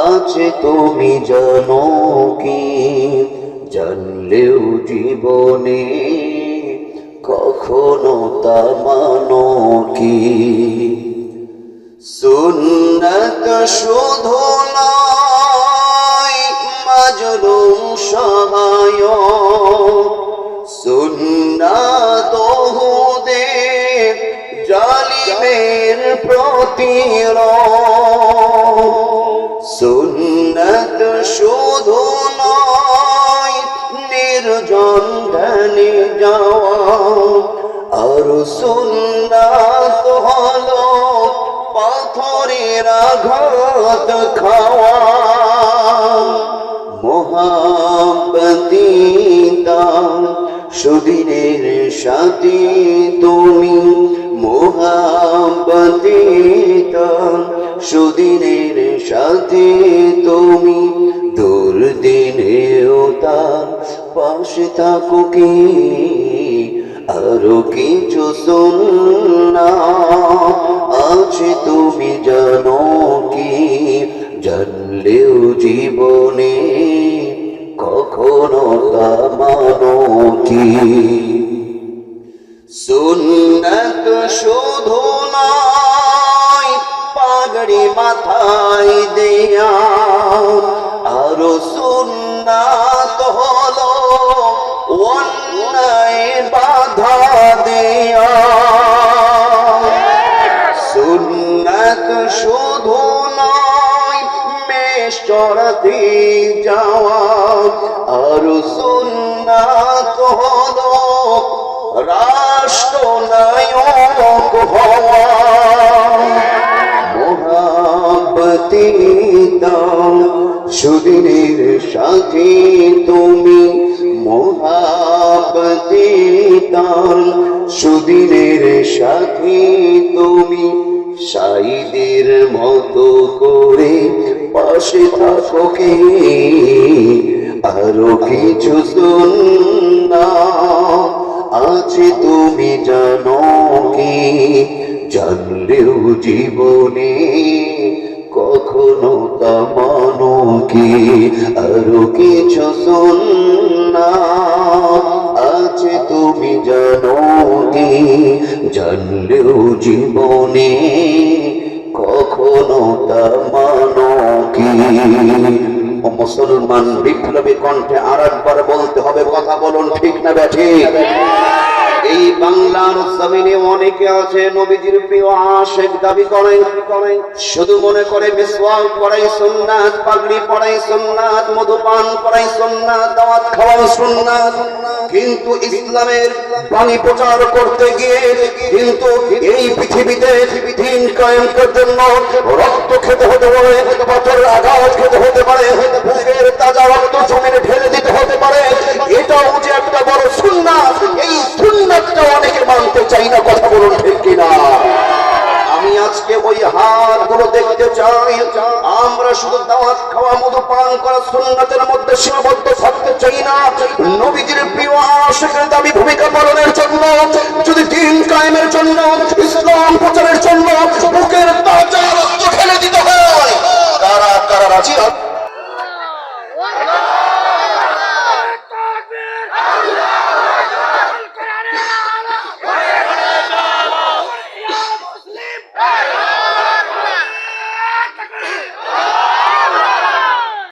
আছে তুমি জানো কি, জানলেও জীবনে কখনো তা মানো কি। সুন্নাত শুধু নয় মাজলুম সহায়, সুন্নাত হুদে জালিমের প্রতিরোধ। সুন্নাত শুধু নয় নির্জন ধ্যানে যাওয়া, আর সুন্নাত হলো পাথরের আঘাত খাওয়া। মোহাব্বতি দাও সুদিনের সাথী তুমি, মোহাব্বতি দাও সুদিনের সাথী তুমি, দুর্দিনেও তার পাশে থাকো কি। আরো কিছু সুন্নাত আছে তুমি জানো কি, জানলেও জীবনে কখনো তা মানো কি। সুন্নাত শুধু নয় পাগড়ি মাথায় দেয়া, আরো সুন্নাত হলো অন্যায় বাধা দেয়া। সুন্নাত শুধু নয় মেষ চড়াতে যাওয়া, আর সুন্নাত হলো রাষ্ট্রনায়ক হওয়া। মোহাব্বতি দাও সুদিনের সাথী তুমি, মোহাব্বতি দাও সুদিনের সাথী তুমি, সাইদের মতো করে পাশে থাকো কি। আরো কিছু সুন্নাত আছে তুমি জানো কি, জানলেও জীবনে কখনো তা মানো কি। আরো কিছু সুন্নাত আছে তুমি জানো কি, জানলেও জীবনে কখনো তা মানো কি। মুসলমান বিপ্লবী কণ্ঠে আরেকবার বলতে হবে, কথা বলুন ঠিক না ব্যাঠিক। এই বাংলার জমিনে অনেকে আছে নবীজির প্রিয় আশিক দাবি করে, শুধু মনে করে মিসওয়াক পড়াই সুন্নাত, পাগড়ি পড়াই সুন্নাত, মধুপান করাই সুন্নাত, দাওয়াত খাওয়া সুন্নাত। কিন্তু ইসলামের বাণী প্রচার করতে গিয়ে কিন্তু এই পৃথিবীতে দিন কায়েম করার জন্য রক্ত খেতে হতে পারে, পাথরের আঘাত খেতে হতে পারে, বুকের তাজা রক্ত জমিনে ঢেলে দিতে হতে পারে। এটাও যে একটা বড় সুন্নাত, এই সুন্নাতটা অনেকে মানতে চাই না, কথা বলুন ঠিক কিনা। আমি আজকে ওই হাতগুলো দেখতে চাই। আমরা শুধু দাওয়াত খাওয়া মধুপান করা সুন্নাতের মধ্যে সীমাবদ্ধ থাকতে চাই না। নবীজির প্রিয় আশিকের দাবি ভূমিকা পালনের জন্য, যদি দিন কায়েমের জন্য, ইসলাম প্রচারের জন্য বুকের তাজা রক্ত ঢেলে দিতে হয়, কারা কারা রাজি?